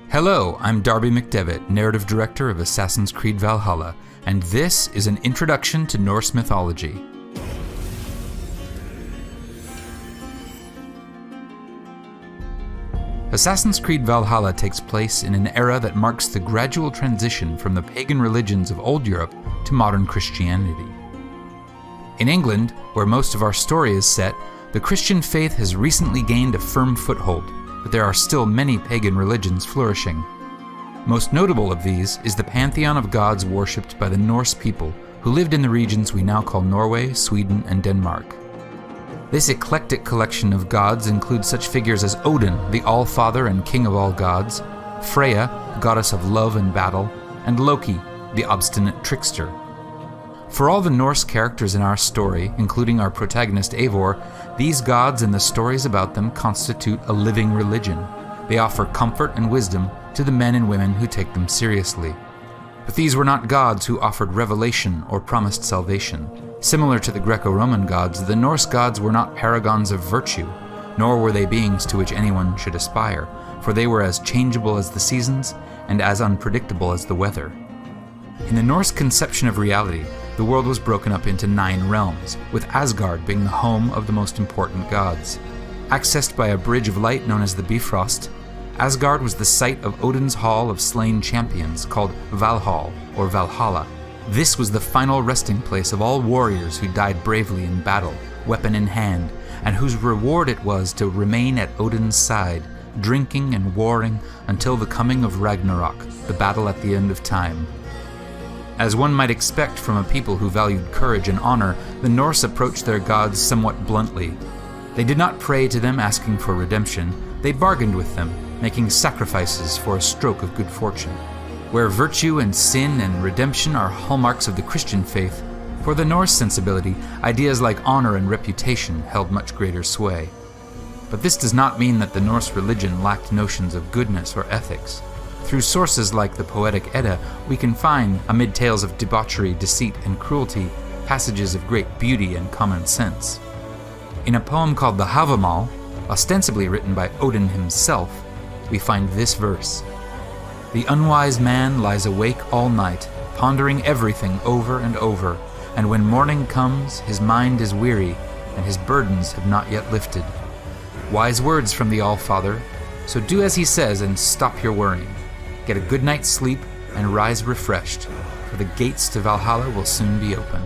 Hello, I'm Darby McDevitt, narrative director of Assassin's Creed VALHALLA, and this is an introduction to Norse mythology. Assassin's Creed VALHALLA takes place in an era that marks the gradual transition from the pagan religions of old Europe to modern Christianity. In England, where most of our story is set, the Christian faith has recently gained a firm foothold, but there are still many pagan religions flourishing. Most notable of these is the pantheon of gods worshipped by the Norse people who lived in the regions we now call Norway, Sweden, and Denmark. This eclectic collection of gods includes such figures as Odin, the All-Father and King of all gods, Freya, goddess of love and battle, and Loki, the obstinate trickster. For all the Norse characters in our story, including our protagonist Eivor, these gods and the stories about them constitute a living religion. They offer comfort and wisdom to the men and women who take them seriously. But these were not gods who offered revelation or promised salvation. Similar to the Greco-Roman gods, the Norse gods were not paragons of virtue, nor were they beings to which anyone should aspire, for they were as changeable as the seasons and as unpredictable as the weather. In the Norse conception of reality, the world was broken up into 9 realms, with Asgard being the home of the most important gods. Accessed by a bridge of light known as the Bifrost, Asgard was the site of Odin's Hall of Slain Champions, called Valhall, or Valhalla. This was the final resting place of all warriors who died bravely in battle, weapon in hand, and whose reward it was to remain at Odin's side, drinking and warring until the coming of Ragnarok, the battle at the end of time. As one might expect from a people who valued courage and honor, the Norse approached their gods somewhat bluntly. They did not pray to them asking for redemption, they bargained with them, making sacrifices for a stroke of good fortune. Where virtue and sin and redemption are hallmarks of the Christian faith, for the Norse sensibility, ideas like honor and reputation held much greater sway. But this does not mean that the Norse religion lacked notions of goodness or ethics. Through sources like the poetic Edda, we can find, amid tales of debauchery, deceit, and cruelty, passages of great beauty and common sense. In a poem called the Havamal, ostensibly written by Odin himself, we find this verse: "The unwise man lies awake all night, pondering everything over and over, and when morning comes, his mind is weary, and his burdens have not yet lifted." Wise words from the All-Father, so do as he says and stop your worrying. Get a good night's sleep and rise refreshed, for the gates to Valhalla will soon be open.